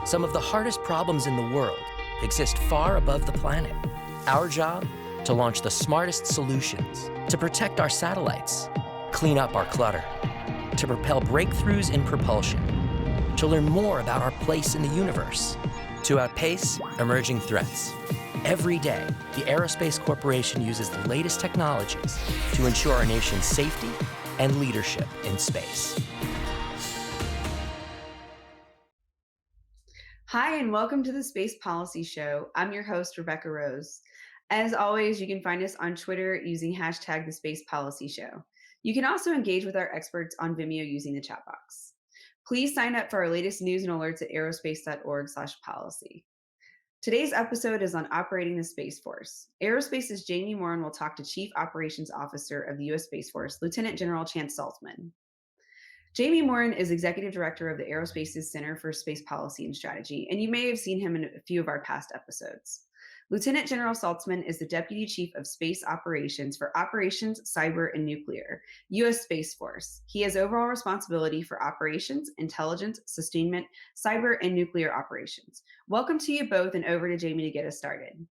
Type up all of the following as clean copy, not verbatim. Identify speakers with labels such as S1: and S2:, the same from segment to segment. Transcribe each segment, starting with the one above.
S1: Some of the hardest problems in the world exist far above the planet. Our job? To launch the smartest solutions, to protect our satellites, clean up our clutter, to propel breakthroughs in propulsion, to learn more about our place in the universe, to outpace emerging threats. Every day, the Aerospace Corporation uses the latest technologies to ensure our nation's safety and leadership in space.
S2: Hi, and welcome to the Space Policy Show. I'm your host, Rebecca Rose. As always, you can find us on Twitter using hashtag the Space Policy Show. You can also engage with our experts on Vimeo using the chat box. Please sign up for our latest news and alerts at aerospace.org/policy. Today's episode is on operating the Space Force. Aerospace's Jamie Morin will talk to Chief Operations Officer of the U.S. Space Force, Lt Gen Chance Saltzman. Jamie Morin is Executive Director of the Aerospace's Center for Space Policy and Strategy, and you may have seen him in a few of our past episodes. Lieutenant General Saltzman is the Deputy Chief of Space Operations for Operations, Cyber, and Nuclear, U.S. Space Force. He has overall responsibility for operations, intelligence, sustainment, cyber, and nuclear operations. Welcome to you both, and over to Jamie to get us started.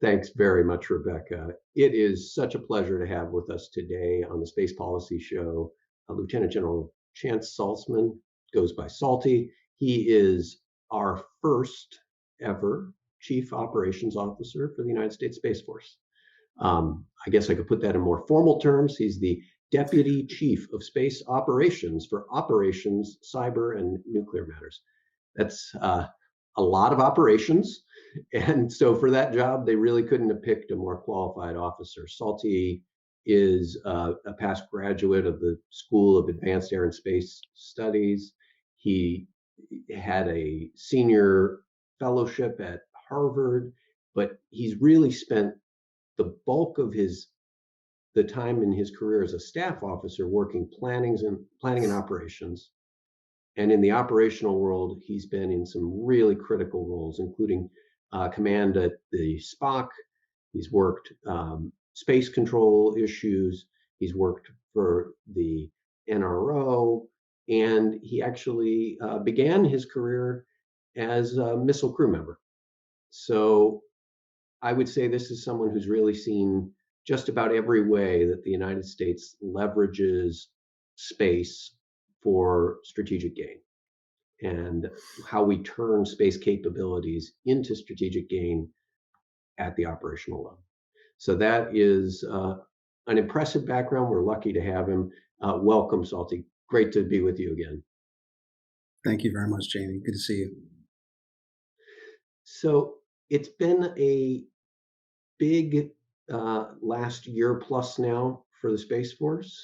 S3: Thanks very much, Rebecca. It is such a pleasure to have with us today on the Space Policy Show Lieutenant General Chance Saltzman, goes by Salty. He is our first ever Chief Operations Officer for the United States Space Force. I guess I could put that in more formal terms. He's the Deputy Chief of Space Operations for Operations, Cyber, and Nuclear Matters. That's a lot of operations. And so for that job, they really couldn't have picked a more qualified officer. Salty is a past graduate of the School of Advanced Air and Space Studies. He had a senior fellowship at Harvard, but he's really spent the bulk of the time in his career as a staff officer working planning and operations. And in the operational world, he's been in some really critical roles, including command at the SPOC. He's worked space control issues. He's worked for the NRO, and he actually began his career as a missile crew member. So I would say this is someone who's really seen just about every way that the United States leverages space for strategic gain, and how we turn space capabilities into strategic gain at the operational level. So that is an impressive background. We're lucky to have him. Welcome, Salty. Great to be with you again.
S4: Thank you very much, Jamie. Good to see you.
S3: So it's been a big last year plus now for the Space Force.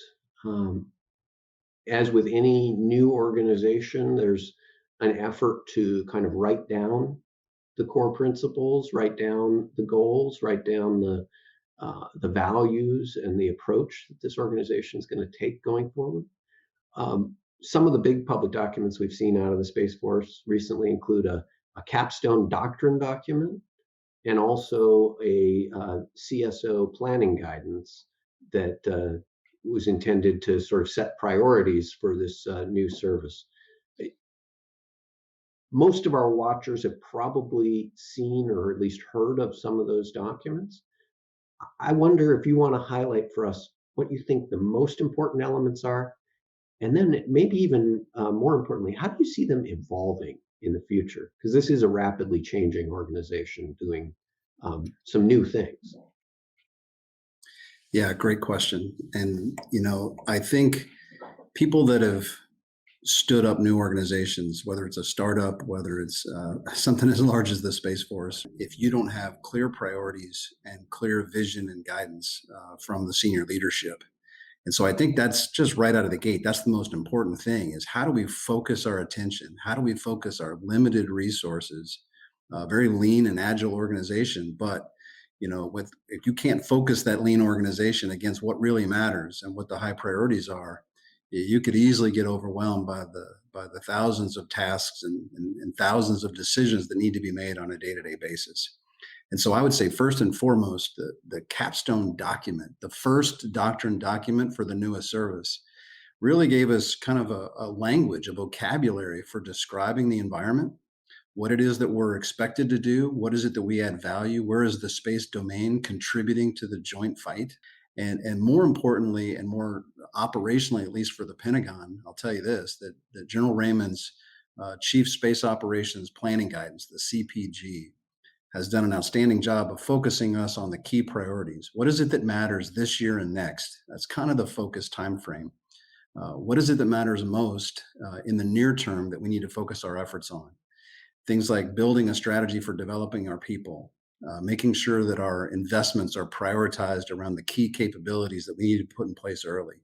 S3: As with any new organization, there's an effort to kind of write down the core principles, write down the goals, write down the values and the approach that this organization is going to take going forward. Some of the big public documents we've seen out of the Space Force recently include a capstone doctrine document and also a CSO planning guidance that was intended to sort of set priorities for this new service. Most of our watchers have probably seen or at least heard of some of those documents. I wonder if you want to highlight for us what you think the most important elements are, and then maybe even more importantly, how do you see them evolving in the future? Because this is a rapidly changing organization doing some new things.
S4: Yeah, great question. And, I think people that have stood up new organizations, whether it's a startup, whether it's something as large as the Space Force, if you don't have clear priorities and clear vision and guidance from the senior leadership. And so I think that's just right out of the gate. That's the most important thing, is how do we focus our attention? How do we focus our limited resources? Very lean and agile organization, but if you can't focus that lean organization against what really matters and what the high priorities are, you could easily get overwhelmed by the thousands of tasks and thousands of decisions that need to be made on a day-to-day basis. And so I would say first and foremost, the capstone document, the first doctrine document for the newest service, really gave us kind of a language, a vocabulary for describing the environment, what it is that we're expected to do, what is it that we add value, where is the space domain contributing to the joint fight, and more importantly, and more operationally, at least for the Pentagon, I'll tell you this: that General Raymond's Chief Space Operations Planning Guidance, the CPG, has done an outstanding job of focusing us on the key priorities. What is it that matters this year and next? That's kind of the focus time frame. What is it that matters most in the near term that we need to focus our efforts on? Things like building a strategy for developing our people, making sure that our investments are prioritized around the key capabilities that we need to put in place early.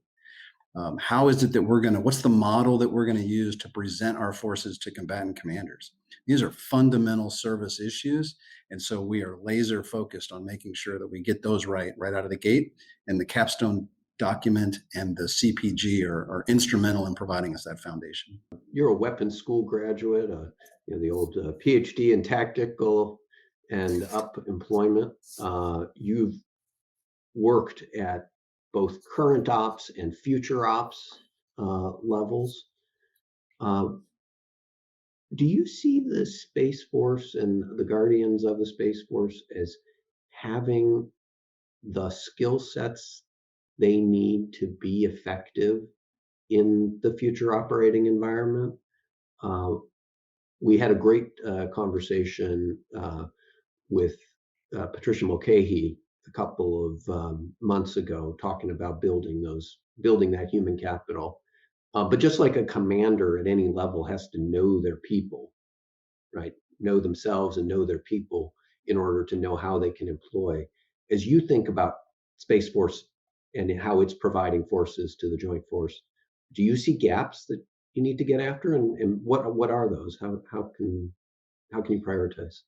S4: How is it that what's the model that we're going to use to present our forces to combatant commanders? These are fundamental service issues. And so we are laser focused on making sure that we get those right out of the gate. And the capstone document and the CPG are instrumental in providing us that foundation.
S3: You're a weapons school graduate, the old PhD in tactical and up employment. You've worked at both current ops and future ops levels. Do you see the Space Force and the Guardians of the Space Force as having the skill sets they need to be effective in the future operating environment? We had a great conversation with Patricia Mulcahy a couple of months ago, talking about building that human capital. But just like a commander at any level has to know their people, right? Know themselves and know their people in order to know how they can employ. As you think about Space Force and how it's providing forces to the Joint Force, do you see gaps that you need to get after, and what are those? How can you prioritize?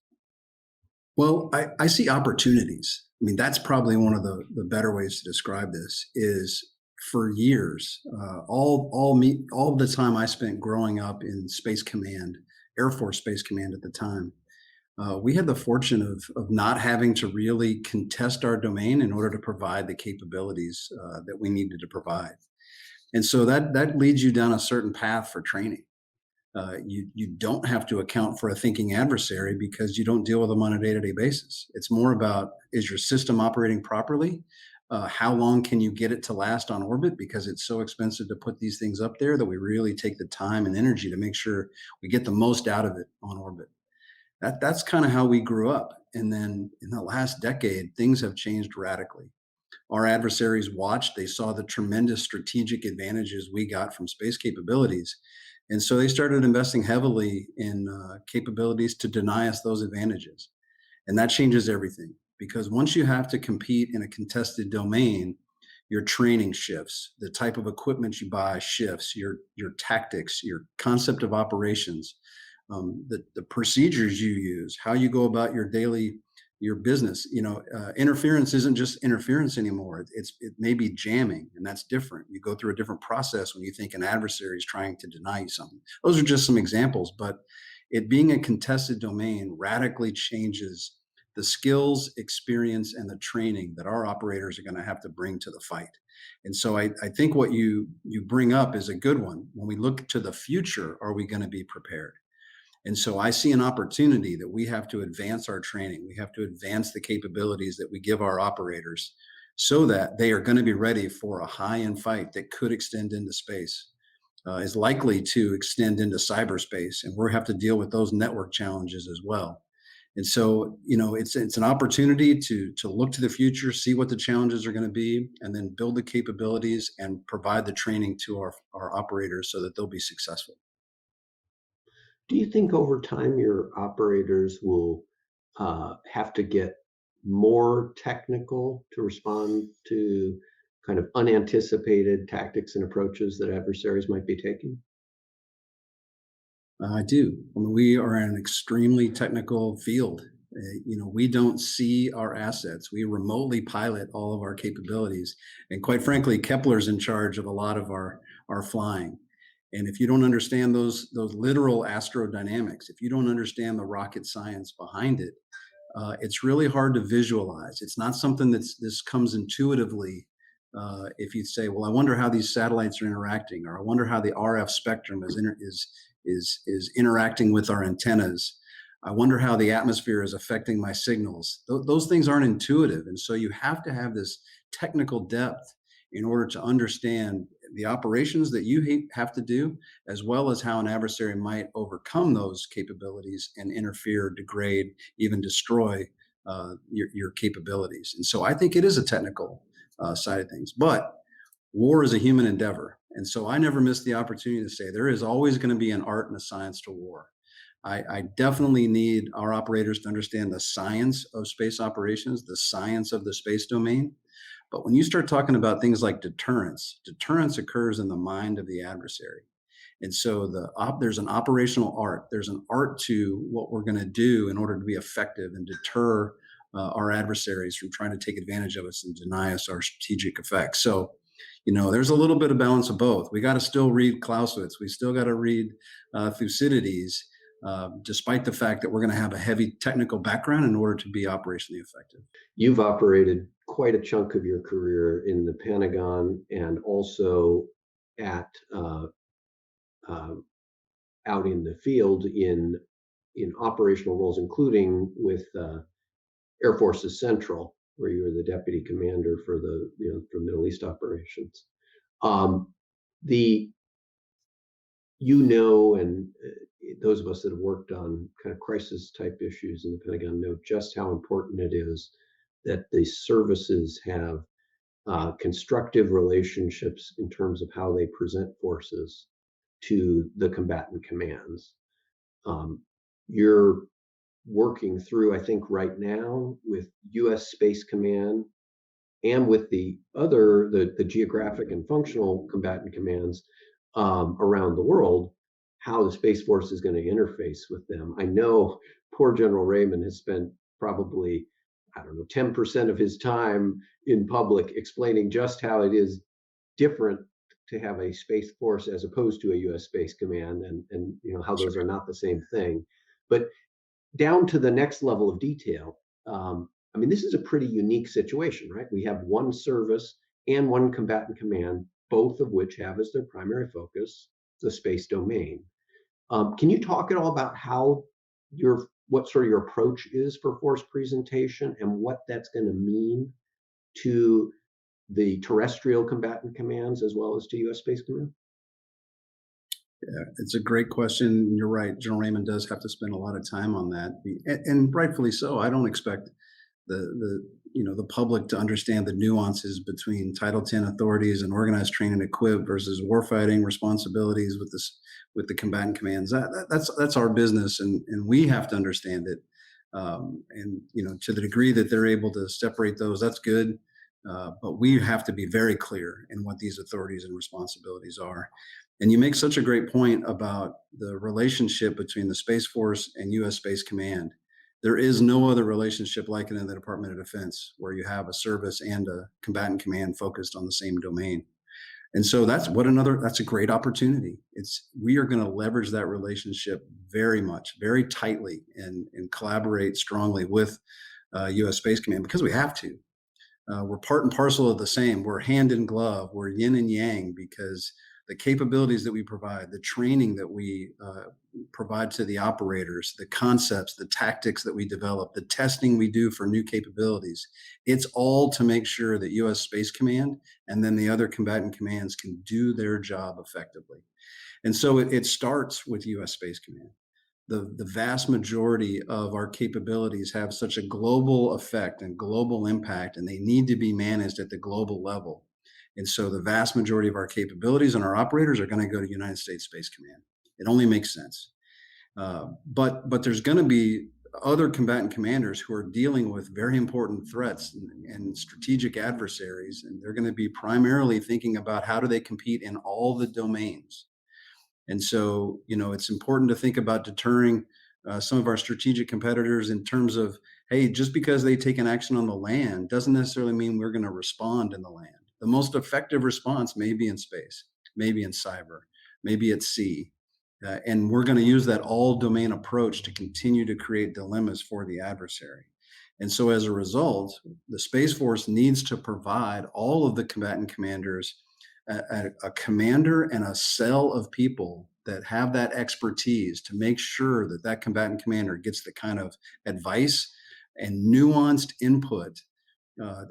S4: Well, I see opportunities. I mean, that's probably one of the better ways to describe this. Is for years, all the time I spent growing up in Space Command, Air Force Space Command at the time, we had the fortune of not having to really contest our domain in order to provide the capabilities that we needed to provide. And so that leads you down a certain path for training. You don't have to account for a thinking adversary because you don't deal with them on a day-to-day basis. It's more about, is your system operating properly? How long can you get it to last on orbit? Because it's so expensive to put these things up there that we really take the time and energy to make sure we get the most out of it on orbit. That's kind of how we grew up. And then in the last decade, things have changed radically. Our adversaries watched, they saw the tremendous strategic advantages we got from space capabilities. And so they started investing heavily in capabilities to deny us those advantages. And that changes everything, because once you have to compete in a contested domain, your training shifts, the type of equipment you buy shifts, your tactics, your concept of operations, the procedures you use, how you go about your business. Interference isn't just interference anymore. It may be jamming, and that's different. You go through a different process when you think an adversary is trying to deny you something. Those are just some examples, but it being a contested domain radically changes the skills, experience, and the training that our operators are going to have to bring to the fight. And so I think what you bring up is a good one. When we look to the future, are we going to be prepared? And so I see an opportunity that we have to advance our training. We have to advance the capabilities that we give our operators so that they are going to be ready for a high-end fight that could extend into space, is likely to extend into cyberspace. And we'll have to deal with those network challenges as well. And so, it's an opportunity to look to the future, see what the challenges are going to be, and then build the capabilities and provide the training to our operators so that they'll be successful.
S3: Do you think over time your operators will have to get more technical to respond to kind of unanticipated tactics and approaches that adversaries might be taking?
S4: I do. I mean, we are an extremely technical field. We don't see our assets. We remotely pilot all of our capabilities. And quite frankly, Kepler's in charge of a lot of our flying. And if you don't understand those literal astrodynamics, if you don't understand the rocket science behind it, it's really hard to visualize. It's not something this comes intuitively if you say, well, I wonder how these satellites are interacting, or I wonder how the RF spectrum is interacting with our antennas. I wonder how the atmosphere is affecting my signals. Those things aren't intuitive. And so you have to have this technical depth in order to understand the operations that you have to do, as well as how an adversary might overcome those capabilities and interfere, degrade, even destroy your capabilities. And so I think it is a technical side of things. But war is a human endeavor. And so I never miss the opportunity to say there is always going to be an art and a science to war. I definitely need our operators to understand the science of space operations, the science of the space domain. But when you start talking about things like deterrence, deterrence occurs in the mind of the adversary. And so there's an operational art. There's an art to what we're going to do in order to be effective and deter our adversaries from trying to take advantage of us and deny us our strategic effects. So, there's a little bit of balance of both. We got to still read Clausewitz. We still got to read Thucydides, despite the fact that we're going to have a heavy technical background in order to be operationally effective.
S3: You've operated quite a chunk of your career in the Pentagon and also at out in the field in operational roles, including with Air Forces Central, where you were the deputy commander for for Middle East operations. The and those of us that have worked on kind of crisis type issues in the Pentagon know just how important it is that the services have constructive relationships in terms of how they present forces to the combatant commands. You're working through, I think, right now with U.S. Space Command and with the geographic and functional combatant commands around the world, how the Space Force is going to interface with them. I know poor General Raymond has spent probably, 10% of his time in public explaining just how it is different to have a Space Force as opposed to a U.S. Space Command, and how those are not the same thing. But down to the next level of detail, this is a pretty unique situation, right? We have one service and one combatant command, both of which have as their primary focus the space domain. Can you talk at all about what sort of your approach is for force presentation and what that's going to mean to the terrestrial combatant commands as well as to U.S. Space Command?
S4: Yeah, it's a great question. You're right. General Raymond does have to spend a lot of time on that, and rightfully so. I don't expect the public to understand the nuances between Title X authorities and organized, train, and equip versus warfighting responsibilities with the combatant commands. That's our business, and we have to understand it. And to the degree that they're able to separate those, that's good. But we have to be very clear in what these authorities and responsibilities are. And you make such a great point about the relationship between the Space Force and U.S. Space Command. There is no other relationship like it in the Department of Defense, where you have a service and a combatant command focused on the same domain. And so that's a great opportunity. We are going to leverage that relationship very much, very tightly, and collaborate strongly with U.S. Space Command, because we have to. We're part and parcel of the same. We're hand in glove. We're yin and yang, because the capabilities that we provide, the training that we provide to the operators, the concepts, the tactics that we develop, the testing we do for new capabilities, it's all to make sure that U.S. Space Command and then the other combatant commands can do their job effectively. And so it starts with U.S. Space Command. The vast majority of our capabilities have such a global effect and global impact, and they need to be managed at the global level. And so the vast majority of our capabilities and our operators are going to go to United States Space Command. It only makes sense. But there's going to be other combatant commanders who are dealing with very important threats and strategic adversaries, and they're going to be primarily thinking about how do they compete in all the domains. And so, it's important to think about deterring some of our strategic competitors in terms of, hey, just because they take an action on the land doesn't necessarily mean we're going to respond in the land. The most effective response may be in space, maybe in cyber, maybe at sea. And we're going to use that all domain approach to continue to create dilemmas for the adversary. And so as a result, the Space Force needs to provide all of the combatant commanders a commander and a cell of people that have that expertise to make sure that that combatant commander gets the kind of advice and nuanced input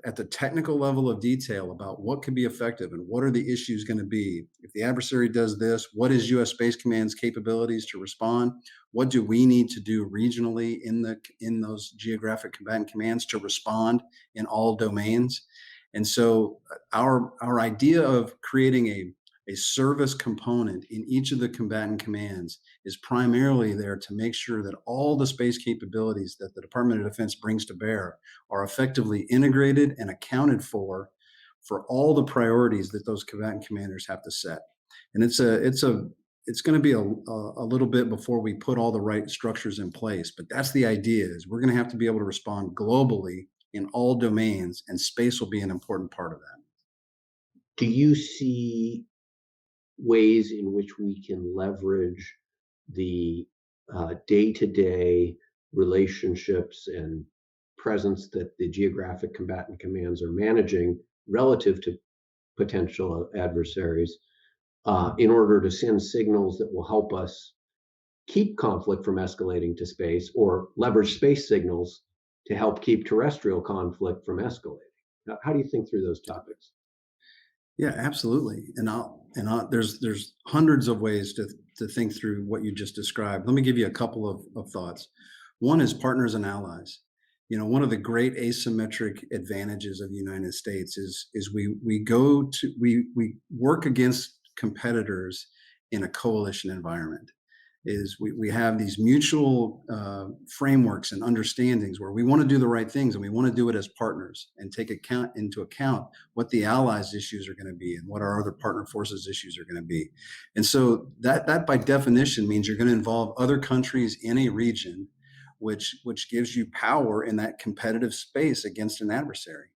S4: at the technical level of detail about what could be effective and what are the issues going to be. If the adversary does this, what is U.S. Space Command's capabilities to respond? What do we need to do regionally in those geographic combatant commands to respond in all domains? And so our idea of creating a service component in each of the combatant commands is primarily there to make sure that all the space capabilities that the Department of Defense brings to bear are effectively integrated and accounted for all the priorities that those combatant commanders have to set. And it's going to be a little bit before we put all the right structures in place, but that's the idea. Is we're going to have to be able to respond globally in all domains, and space will be an important part of that.
S3: Do you see ways in which we can leverage the day-to-day relationships and presence that the geographic combatant commands are managing relative to potential adversaries in order to send signals that will help us keep conflict from escalating to space, or leverage space signals to help keep terrestrial conflict from escalating? How do you think through those topics?
S4: Yeah, absolutely. And there's hundreds of ways to think through what you just described. Let me give you a couple of thoughts. One is partners and allies. One of the great asymmetric advantages of the United States is we work against competitors in a coalition environment. Is we have these mutual frameworks and understandings where we want to do the right things, and we want to do it as partners and take into account what the allies' issues are going to be and what our other partner forces' issues are going to be. And so that by definition means you're going to involve other countries in a region, which gives you power in that competitive space against an adversary.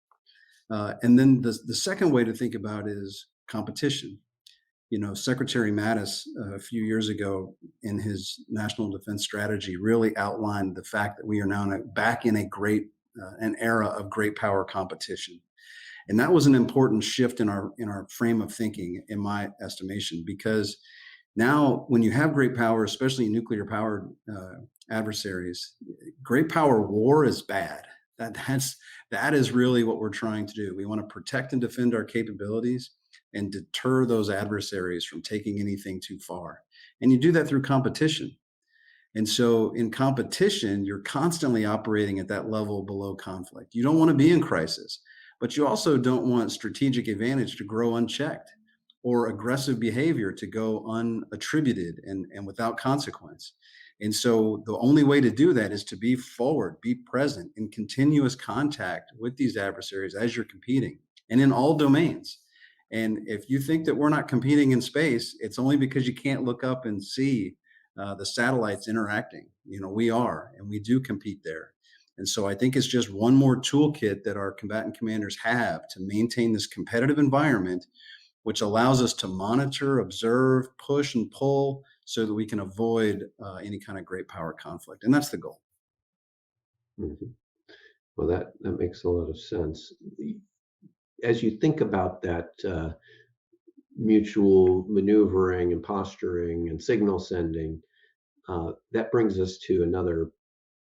S4: And then the second way to think about it is competition. Secretary Mattis a few years ago in his national defense strategy really outlined the fact that we are now back in an era of great power competition. And that was an important shift in our frame of thinking, in my estimation, because now when you have great power, especially nuclear powered adversaries, great power war is bad. That is really what we're trying to do. We want to protect and defend our capabilities and deter those adversaries from taking anything too far. And you do that through competition. And so in competition, you're constantly operating at that level below conflict. You don't want to be in crisis, but you also don't want strategic advantage to grow unchecked, or aggressive behavior to go unattributed and without consequence. And so the only way to do that is to be forward, be present in continuous contact with these adversaries as you're competing, and in all domains. And if you think that we're not competing in space, it's only because you can't look up and see the satellites interacting. We are, and we do compete there. And so I think it's just one more toolkit that our combatant commanders have to maintain this competitive environment, which allows us to monitor, observe, push, and pull so that we can avoid any kind of great power conflict. And that's the goal.
S3: Mm-hmm. Well, that makes a lot of sense. As you think about that mutual maneuvering and posturing and signal sending, that brings us to another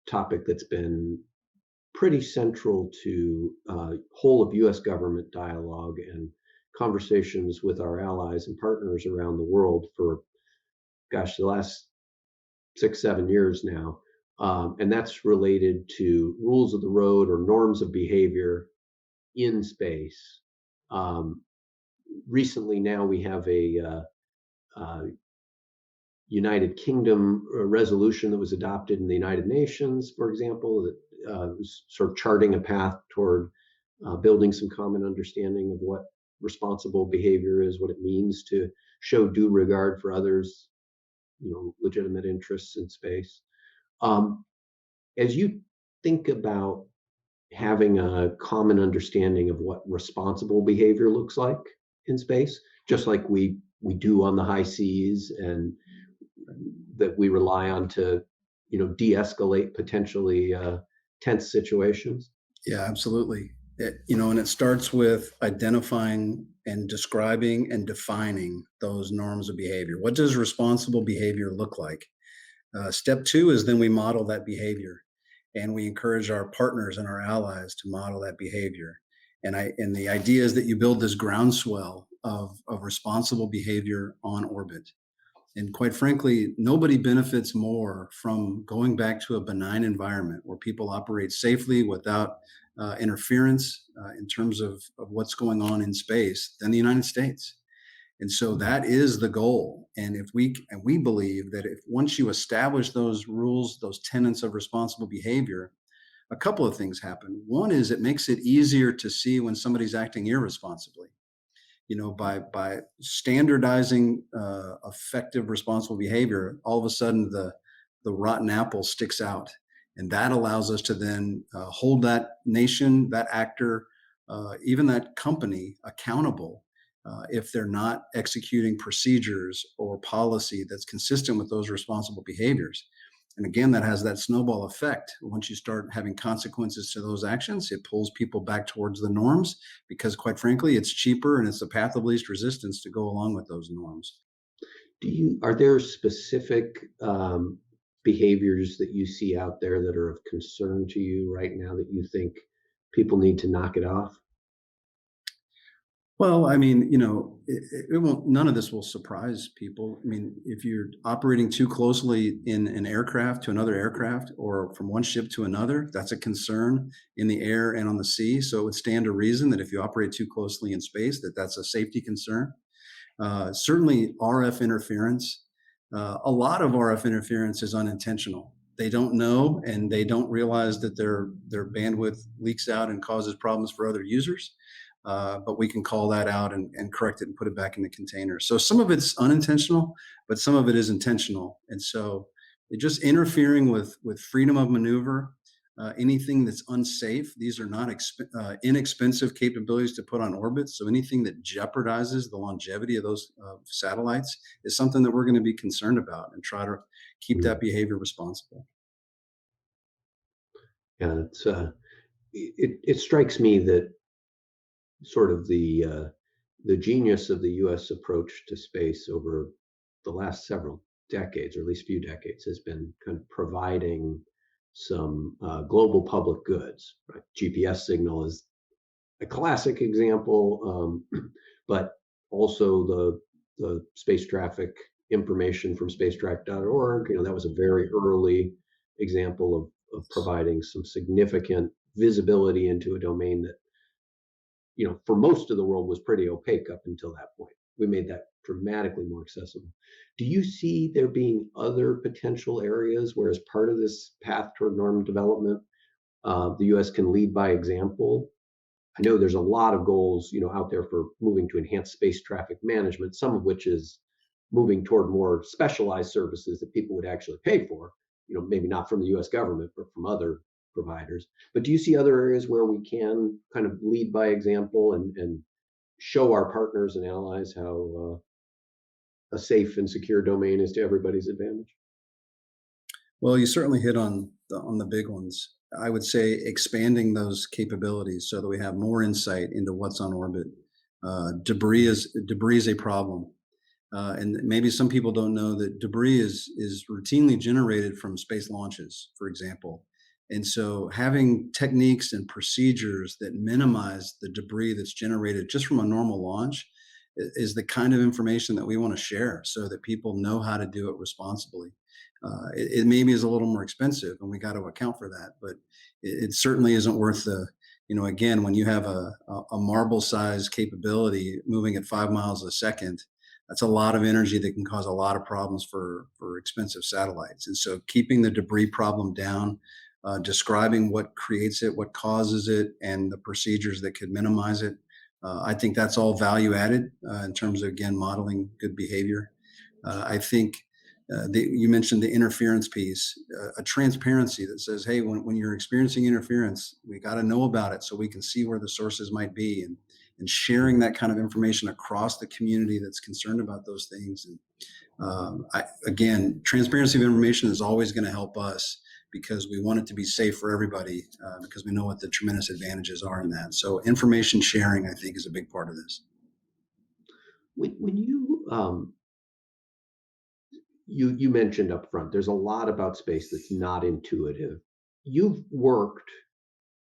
S3: topic that's been pretty central to whole of U.S. government dialogue and conversations with our allies and partners around the world for, the last 6-7 years now. And that's related to rules of the road or norms of behavior in space. Recently now we have a United Kingdom resolution that was adopted in the United Nations, for example, that was sort of charting a path toward building some common understanding of what responsible behavior is, what it means to show due regard for others, legitimate interests in space. As you think about having a common understanding of what responsible behavior looks like in space, just like we do on the high seas, and that we rely on to de-escalate potentially tense situations?
S4: Yeah, absolutely. And it starts with identifying and describing and defining those norms of behavior. What does responsible behavior look like? Step two is then we model that behavior, and we encourage our partners and our allies to model that behavior. And the idea is that you build this groundswell of responsible behavior on orbit. And quite frankly, nobody benefits more from going back to a benign environment where people operate safely without interference in terms of what's going on in space than the United States. And so that is the goal. And we believe that if once you establish those rules, those tenets of responsible behavior, a couple of things happen. One is it makes it easier to see when somebody's acting irresponsibly. By standardizing effective responsible behavior, all of a sudden the rotten apple sticks out, and that allows us to then hold that nation, that actor, even that company accountable if they're not executing procedures or policy that's consistent with those responsible behaviors. And again, that has that snowball effect. Once you start having consequences to those actions, it pulls people back towards the norms because, quite frankly, it's cheaper and it's the path of least resistance to go along with those norms.
S3: Are there specific behaviors that you see out there that are of concern to you right now that you think people need to knock it off?
S4: Well, I mean, it won't, none of this will surprise people. I mean, if you're operating too closely in an aircraft to another aircraft or from one ship to another, that's a concern in the air and on the sea. So it would stand to reason that if you operate too closely in space, that's a safety concern. Certainly RF interference. A lot of RF interference is unintentional. They don't know and they don't realize that their bandwidth leaks out and causes problems for other users. But we can call that out and correct it and put it back in the container. So some of it's unintentional, but some of it is intentional. And so it just interfering with freedom of maneuver, anything that's unsafe. These are not inexpensive capabilities to put on orbit. So anything that jeopardizes the longevity of those satellites is something that we're going to be concerned about and try to keep that behavior responsible.
S3: Yeah, it strikes me that sort of the genius of the U.S. approach to space over the last several decades, or at least few decades, has been kind of providing some global public goods. Right? GPS signal is a classic example, but also the space traffic information from spacetrack.org. That was a very early example of providing some significant visibility into a domain that for most of the world was pretty opaque up until that point. We made that dramatically more accessible. Do you see there being other potential areas where, as part of this path toward norm development, the U.S. can lead by example? I know there's a lot of goals, out there for moving to enhanced space traffic management, some of which is moving toward more specialized services that people would actually pay for, maybe not from the U.S. government, but from other providers. But do you see other areas where we can kind of lead by example and show our partners and allies how a safe and secure domain is to everybody's advantage?
S4: Well, you certainly hit on the big ones. I would say expanding those capabilities so that we have more insight into what's on orbit. Debris is a problem. And maybe some people don't know that debris is routinely generated from space launches, for example. And so having techniques and procedures that minimize the debris that's generated just from a normal launch is the kind of information that we want to share so that people know how to do it responsibly. It maybe is a little more expensive and we got to account for that, but it certainly isn't worth again, when you have a marble size capability moving at 5 miles a second, that's a lot of energy that can cause a lot of problems for expensive satellites. And so keeping the debris problem down, describing what creates it, what causes it, and the procedures that could minimize it. I think that's all value added in terms of, again, modeling good behavior. I think you mentioned the interference piece, a transparency that says, hey, when you're experiencing interference, we got to know about it so we can see where the sources might be, and sharing that kind of information across the community that's concerned about those things. And again, transparency of information is always going to help us because we want it to be safe for everybody, because we know what the tremendous advantages are in that. So information sharing, I think, is a big part of this.
S3: When you mentioned up front, there's a lot about space that's not intuitive. You've worked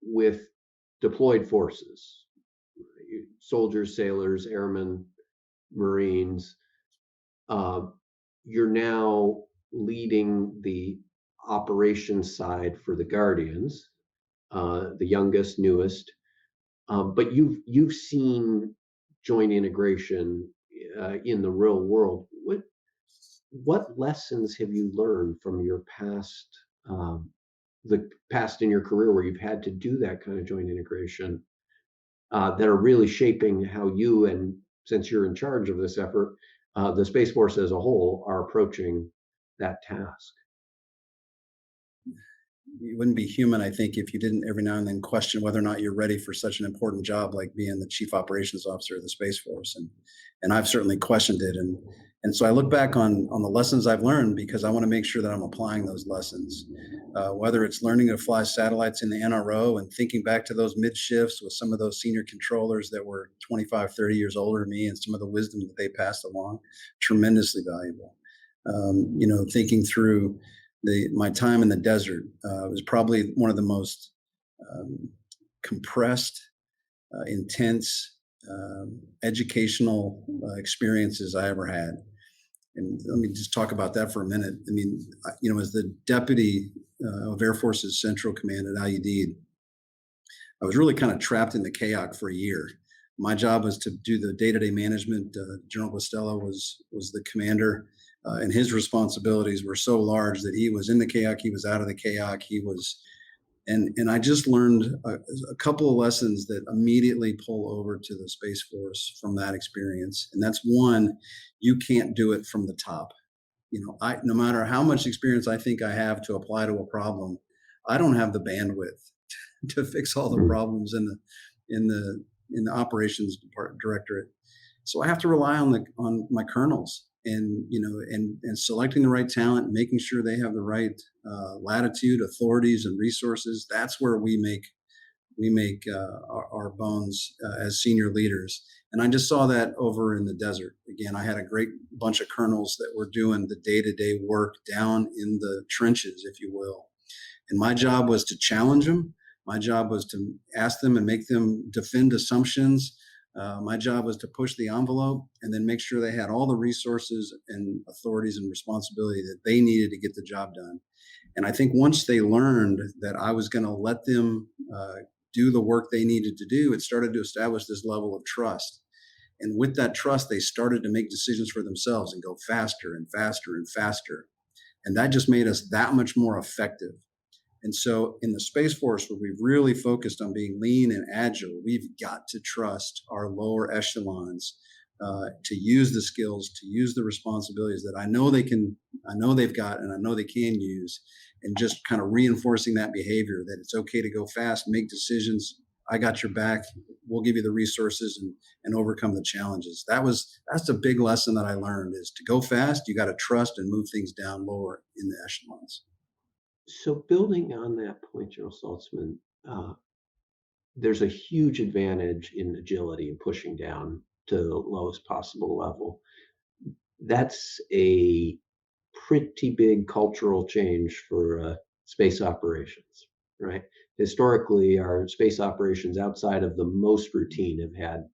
S3: with deployed forces, soldiers, sailors, airmen, Marines. You're now leading the operations side for the Guardians, the youngest, newest. But you've seen joint integration in the real world. What lessons have you learned from your past, the past in your career where you've had to do that kind of joint integration, that are really shaping how you, and since you're in charge of this effort, the Space Force as a whole, are approaching that task?
S4: You wouldn't be human, I think, if you didn't every now and then question whether or not you're ready for such an important job like being the Chief Operations Officer of the Space Force. And I've certainly questioned it. And so I look back on the lessons I've learned, because I want to make sure that I'm applying those lessons. Whether it's learning to fly satellites in the NRO and thinking back to those mid shifts with some of those senior controllers that were 25, 30 years older than me, and some of the wisdom that they passed along, tremendously valuable. Thinking through my time in the desert, was probably one of the most compressed, intense, educational experiences I ever had. And let me just talk about that for a minute. I mean, as the deputy of Air Force's Central Command at Al-Udeid, I was really kind of trapped in the KAOC for a year. My job was to do the day-to-day management. General Guastella was the commander, and his responsibilities were so large that he was in the KAOC, he was out of the KAOC, and I just learned a couple of lessons that immediately pull over to the Space Force from that experience. And that's one, you can't do it from the top. No matter how much experience I think I have to apply to a problem, I don't have the bandwidth to fix all the problems in the operations directorate. So I have to rely on my colonels, and selecting the right talent, making sure they have the right latitude, authorities, and resources. That's where we make our bones as senior leaders. And I just saw that over in the desert. Again, I had a great bunch of colonels that were doing the day-to-day work down in the trenches, if you will. And my job was to challenge them. My job was to ask them and make them defend assumptions. My job was to push the envelope and then make sure they had all the resources and authorities and responsibility that they needed to get the job done. And I think once they learned that I was going to let them do the work they needed to do, it started to establish this level of trust. And with that trust, they started to make decisions for themselves and go faster and faster and faster. And that just made us that much more effective. And so in the Space Force, where we've really focused on being lean and agile, we've got to trust our lower echelons to use the skills, to use the responsibilities that I know they've got, and I know they can use, and just kind of reinforcing that behavior, that it's okay to go fast, make decisions. I got your back. We'll give you the resources and overcome the challenges. That's a big lesson that I learned, is to go fast. You got to trust and move things down lower in the echelons.
S3: So building on that point, General Saltzman, there's a huge advantage in agility and pushing down to the lowest possible level. That's a pretty big cultural change for space operations, right? Historically, our space operations outside of the most routine have had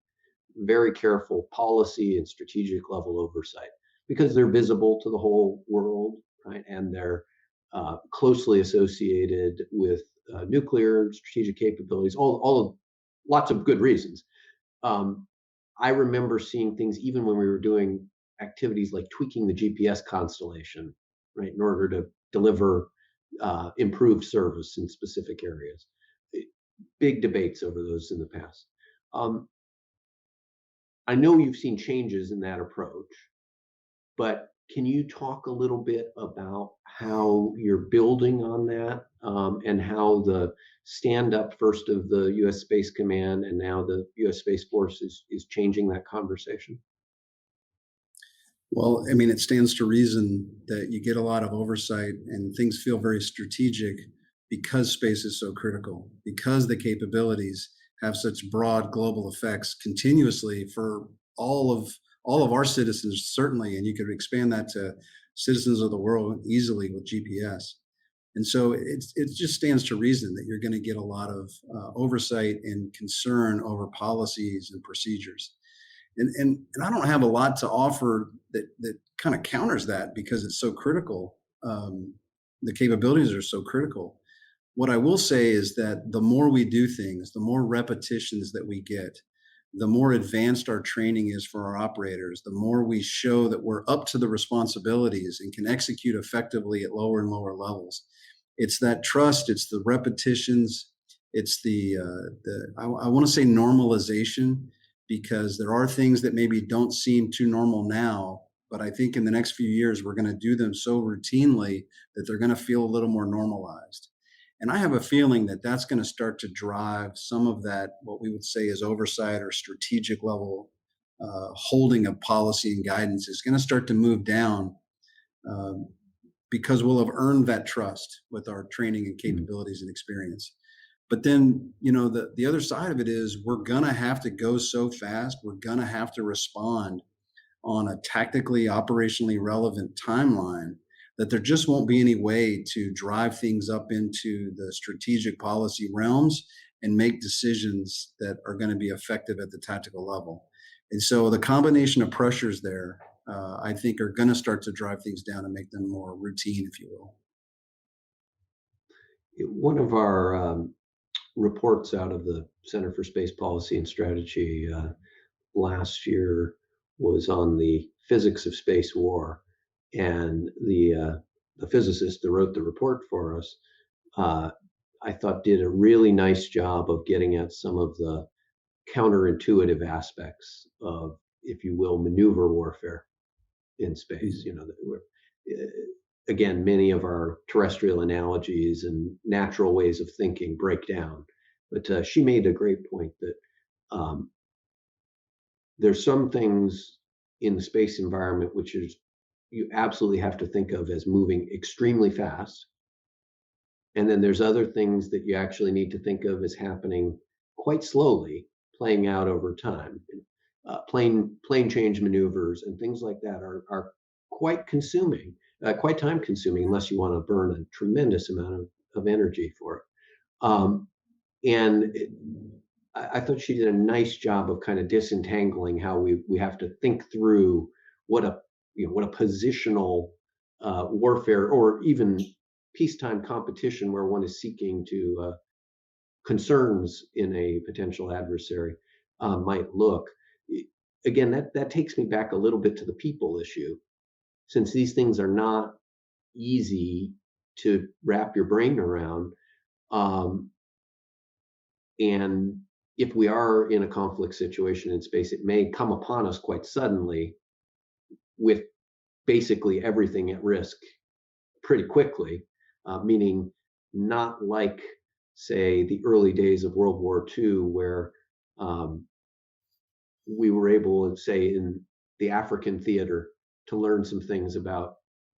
S3: very careful policy and strategic level oversight, because they're visible to the whole world, right? And they're closely associated with nuclear strategic capabilities, lots of good reasons. I remember seeing things even when we were doing activities like tweaking the GPS constellation, right, in order to deliver improved service in specific areas. Big debates over those in the past. I know you've seen changes in that approach, but can you talk a little bit about how you're building on that, and how the stand-up first of the U.S. Space Command and now the U.S. Space Force is changing that conversation?
S4: Well, I mean, it stands to reason that you get a lot of oversight and things feel very strategic because space is so critical, because the capabilities have such broad global effects continuously for all of all of our citizens, certainly, and you could expand that to citizens of the world easily with GPS. And so it just stands to reason that you're going to get a lot of oversight and concern over policies and procedures. And I don't have a lot to offer that kind of counters that because it's so critical. The capabilities are so critical. What I will say is that the more we do things, the more repetitions that we get, the more advanced our training is for our operators, the more we show that we're up to the responsibilities and can execute effectively at lower and lower levels. It's that trust, it's the repetitions, it's I want to say normalization, because there are things that maybe don't seem too normal now, but I think in the next few years we're going to do them so routinely that they're going to feel a little more normalized. And I have a feeling that that's going to start to drive some of that, what we would say is oversight or strategic level holding of policy and guidance is going to start to move down, um, because we'll have earned that trust with our training and capabilities and experience. But then, the other side of it is we're going to have to go so fast. We're going to have to respond on a tactically, operationally relevant timeline that there just won't be any way to drive things up into the strategic policy realms and make decisions that are going to be effective at the tactical level. And so the combination of pressures there, I think, are going to start to drive things down and make them more routine, if you will.
S3: One of our reports out of the Center for Space Policy and Strategy last year was on the physics of space war, and the physicist that wrote the report for us, I thought, did a really nice job of getting at some of the counterintuitive aspects of, if you will, maneuver warfare in space. Again, many of our terrestrial analogies and natural ways of thinking break down. But she made a great point that there's some things in the space environment which is you absolutely have to think of as moving extremely fast. And then there's other things that you actually need to think of as happening quite slowly, playing out over time. Plane change maneuvers and things like that are quite consuming, quite time consuming, unless you want to burn a tremendous amount of energy for it. And I thought she did a nice job of kind of disentangling how we have to think through what a positional warfare or even peacetime competition where one is seeking to concerns in a potential adversary might look. Again, that takes me back a little bit to the people issue, since these things are not easy to wrap your brain around. And if we are in a conflict situation in space, it may come upon us quite suddenly with basically everything at risk pretty quickly, meaning not like, say, the early days of World War II, where we were able, say, in the African theater, to learn some things about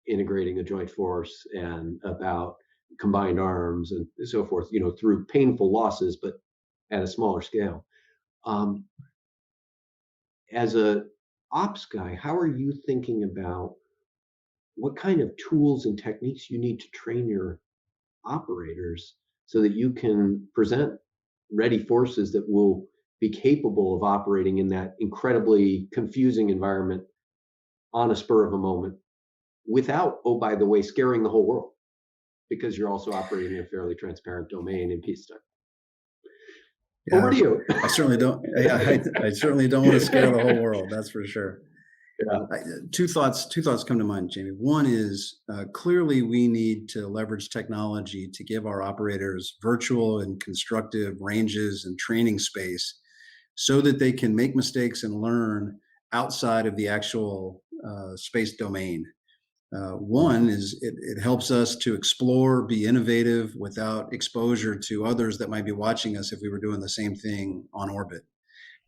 S3: integrating a joint force and about combined arms and so forth, through painful losses, but at a smaller scale. As a ops guy, how are you thinking about what kind of tools and techniques you need to train your operators so that you can present ready forces that will be capable of operating in that incredibly confusing environment on a spur of a moment without, oh, by the way, scaring the whole world, because you're also operating in a fairly transparent domain in peacetime?
S4: Yeah,
S3: over to you.
S4: I certainly don't. I certainly don't want to scare the whole world. That's for sure.
S3: Yeah.
S4: Two thoughts come to mind, Jamie. One is clearly we need to leverage technology to give our operators virtual and constructive ranges and training space so that they can make mistakes and learn outside of the actual space domain. One is it helps us to explore, be innovative without exposure to others that might be watching us if we were doing the same thing on orbit.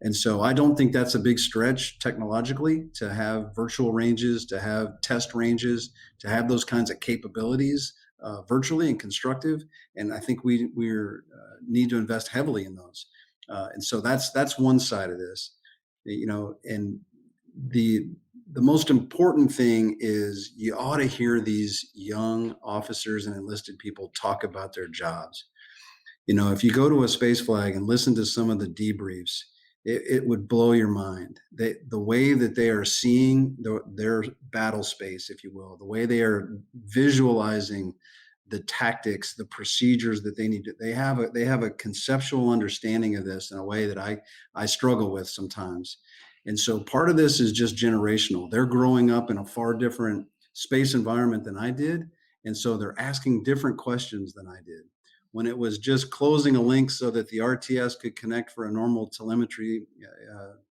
S4: And so I don't think that's a big stretch technologically to have virtual ranges, to have test ranges, to have those kinds of capabilities virtually and constructive. And I think we need to invest heavily in those. And so that's one side of this, and the most important thing is you ought to hear these young officers and enlisted people talk about their jobs. If you go to a space flag and listen to some of the debriefs, it would blow your mind. The way that they are seeing their battle space, if you will, the way they are visualizing the tactics, the procedures that they need to, they have a conceptual understanding of this in a way that I struggle with sometimes. And so part of this is just generational. They're growing up in a far different space environment than I did. And so they're asking different questions than I did. When it was just closing a link so that the RTS could connect for a normal telemetry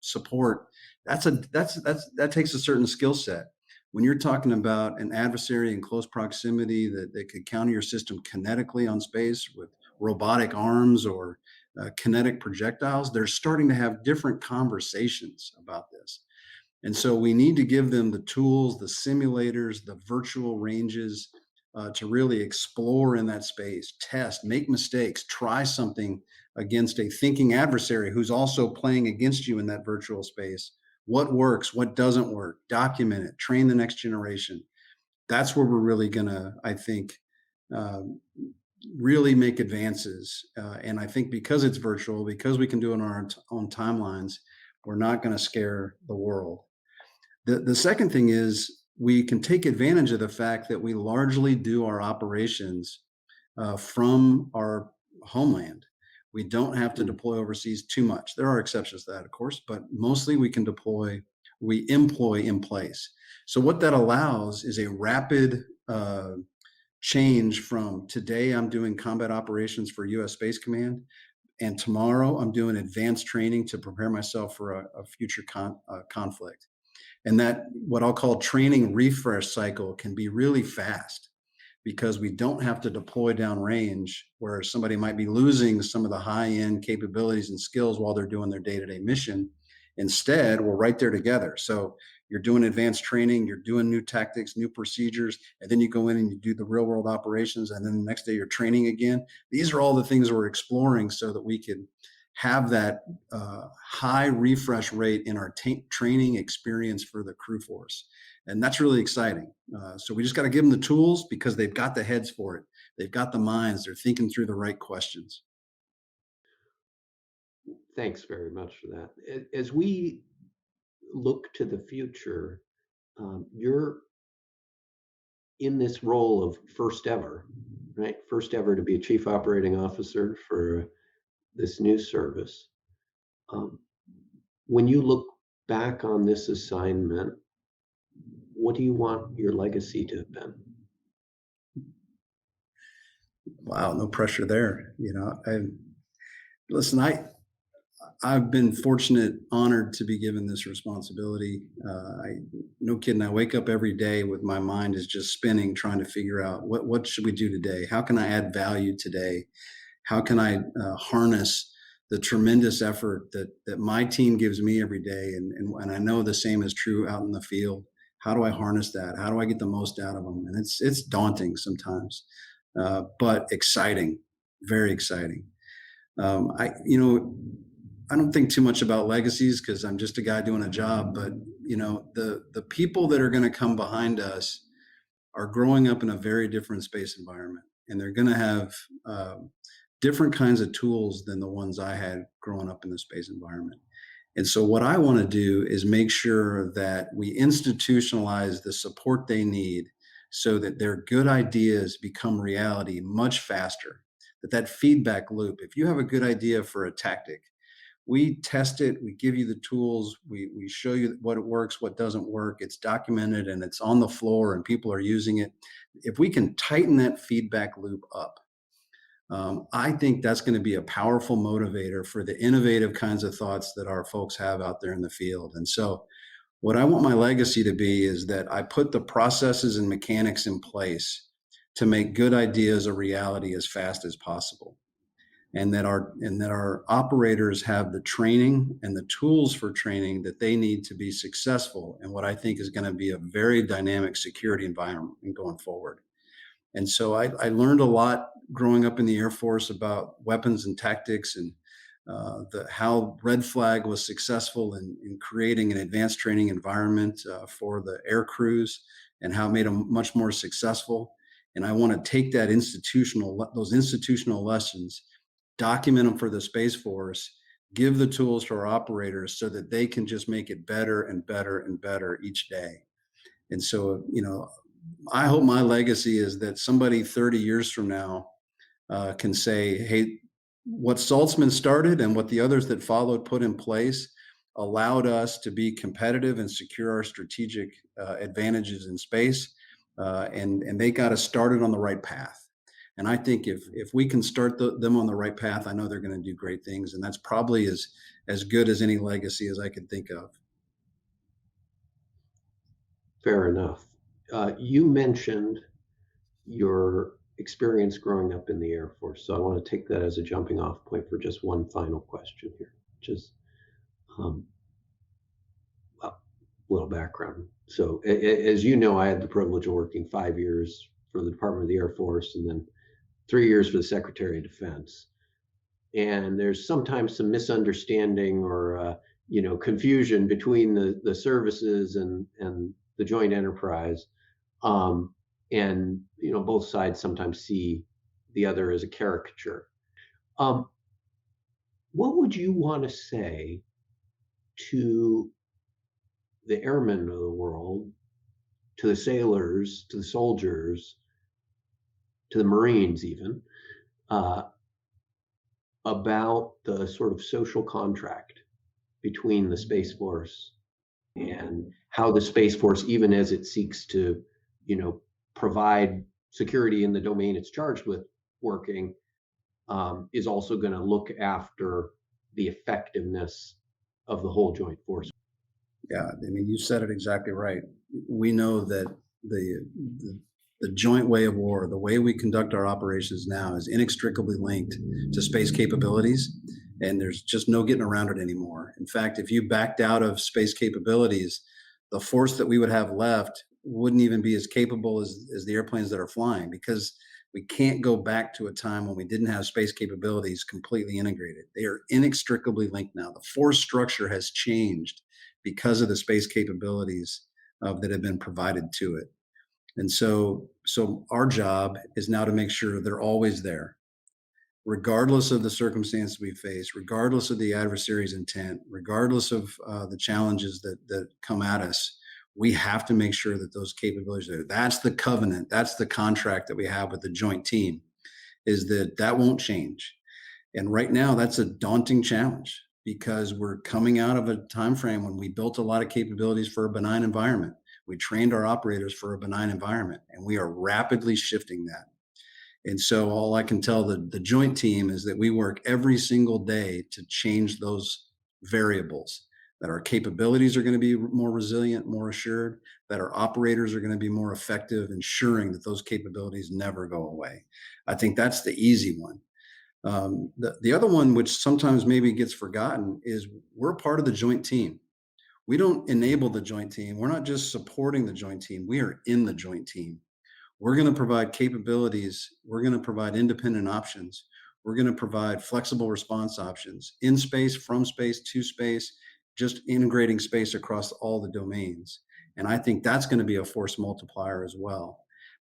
S4: support, that takes a certain skill set. When you're talking about an adversary in close proximity that could counter your system kinetically on space with robotic arms or kinetic projectiles, they're starting to have different conversations about this. And so we need to give them the tools, the simulators, the virtual ranges to really explore in that space, test, make mistakes, try something against a thinking adversary who's also playing against you in that virtual space. What works, what doesn't work, document it, train the next generation. That's where we're really gonna, I think, uh, really make advances. And I think because it's virtual, because we can do it on our own timelines, we're not gonna scare the world. The second thing is we can take advantage of the fact that we largely do our operations from our homeland. We don't have to deploy overseas too much. There are exceptions to that, of course, but mostly we employ in place. So what that allows is a rapid change from today I'm doing combat operations for US Space Command, and tomorrow I'm doing advanced training to prepare myself for a future conflict. And that what I'll call training refresh cycle can be really fast because we don't have to deploy downrange where somebody might be losing some of the high-end capabilities and skills while they're doing their day-to-day mission. Instead, we're right there together. So you're doing advanced training, you're doing new tactics, new procedures, and then you go in and you do the real-world operations, and then the next day you're training again. These are all the things we're exploring so that we can have that high refresh rate in our training experience for the crew force. And that's really exciting. So we just got to give them the tools because they've got the heads for it. They've got the minds. They're thinking through the right questions.
S3: Thanks very much for that. As we look to the future, you're in this role of first ever, right? First ever to be a chief operating officer for this new service. When you look back on this assignment, what do you want your legacy to have been?
S4: Wow, no pressure there. I've been fortunate, honored to be given this responsibility. No kidding, I wake up every day with my mind is just spinning, trying to figure out what should we do today? How can I add value today? How can I harness the tremendous effort that my team gives me every day? And I know the same is true out in the field. How do I harness that? How do I get the most out of them? And it's daunting sometimes, but exciting, very exciting. I don't think too much about legacies because I'm just a guy doing a job, but the people that are going to come behind us are growing up in a very different space environment, and they're going to have different kinds of tools than the ones I had growing up in the space environment. And so what I want to do is make sure that we institutionalize the support they need so that their good ideas become reality much faster. That feedback loop, if you have a good idea for a tactic, we test it, we give you the tools, we show you what it works, what doesn't work, it's documented and it's on the floor and people are using it. If we can tighten that feedback loop up, I think that's going to be a powerful motivator for the innovative kinds of thoughts that our folks have out there in the field. And so what I want my legacy to be is that I put the processes and mechanics in place to make good ideas a reality as fast as possible. and that our operators have the training and the tools for training that they need to be successful in what I think is going to be a very dynamic security environment going forward. And so I learned a lot growing up in the Air Force about weapons and tactics, and how Red Flag was successful in creating an advanced training environment for the air crews, and how it made them much more successful. And I want to take those institutional lessons, document them for the Space Force, give the tools to our operators so that they can just make it better and better and better each day. And so, I hope my legacy is that somebody 30 years from now can say, hey, what Saltzman started and what the others that followed put in place allowed us to be competitive and secure our strategic advantages in space. And they got us started on the right path. And I think if we can start them on the right path, I know they're going to do great things. And that's probably as good as any legacy as I could think of.
S3: Fair enough. You mentioned your experience growing up in the Air Force. So I want to take that as a jumping off point for just one final question here, which is, well, a little background. So as you know, I had the privilege of working 5 years for the Department of the Air Force and then 3 years for the Secretary of Defense. And there's sometimes some misunderstanding or confusion between the services and the joint enterprise. And both sides sometimes see the other as a caricature. What would you want to say to the airmen of the world, to the sailors, to the soldiers, to the Marines even, about the sort of social contract between the Space Force and how the Space Force, even as it seeks to, provide security in the domain it's charged with working, is also going to look after the effectiveness of the whole joint force?
S4: Yeah, I mean, you said it exactly right. We know that the joint way of war, the way we conduct our operations now, is inextricably linked to space capabilities, and there's just no getting around it anymore. In fact, if you backed out of space capabilities, the force that we would have left wouldn't even be as capable as the airplanes that are flying, because we can't go back to a time when we didn't have space capabilities completely integrated. They are inextricably linked now. The force structure has changed because of the space capabilities that have been provided to it. And so our job is now to make sure they're always there, regardless of the circumstance we face, regardless of the adversary's intent, regardless of the challenges that come at us. We have to make sure that those capabilities are there. That's the covenant. That's the contract that we have with the joint team, is that won't change. And right now, that's a daunting challenge, because we're coming out of a time frame when we built a lot of capabilities for a benign environment. We trained our operators for a benign environment, and we are rapidly shifting that. And so all I can tell the joint team is that we work every single day to change those variables, that our capabilities are going to be more resilient, more assured, that our operators are going to be more effective, ensuring that those capabilities never go away. I think that's the easy one. The other one, which sometimes maybe gets forgotten, is we're part of the joint team. We don't enable the joint team. We're not just supporting the joint team. We are in the joint team. We're going to provide capabilities. We're going to provide independent options. We're going to provide flexible response options in space, from space, to space, just integrating space across all the domains. And I think that's going to be a force multiplier as well.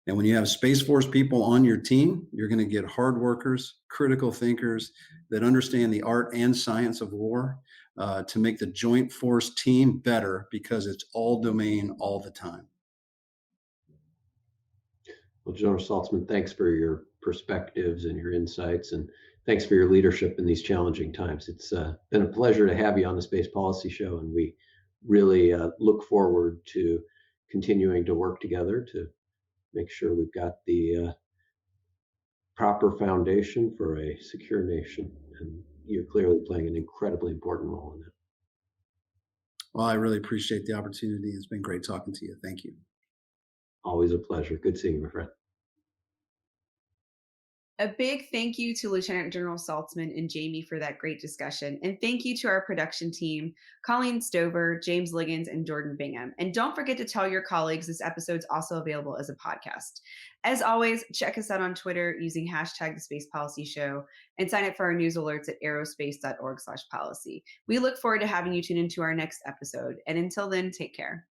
S4: And when you have Space Force people on your team, you're going to get hard workers, critical thinkers that understand the art and science of war, to make the joint force team better, because it's all domain all the time.
S3: Well, General Saltzman, thanks for your perspectives and your insights, and thanks for your leadership in these challenging times. It's been a pleasure to have you on the Space Policy Show, and we really look forward to continuing to work together to make sure we've got the proper foundation for a secure nation. And you're clearly playing an incredibly important role in that.
S4: Well, I really appreciate the opportunity. It's been great talking to you. Thank you.
S3: Always a pleasure. Good seeing you, my friend.
S2: A big thank you to Lieutenant General Saltzman and Jamie for that great discussion. And thank you to our production team, Colleen Stover, James Liggins, and Jordan Bingham. And don't forget to tell your colleagues this episode's also available as a podcast. As always, check us out on Twitter using hashtag the Space Policy Show and sign up for our news alerts at aerospace.org/policy. We look forward to having you tune into our next episode. And until then, take care.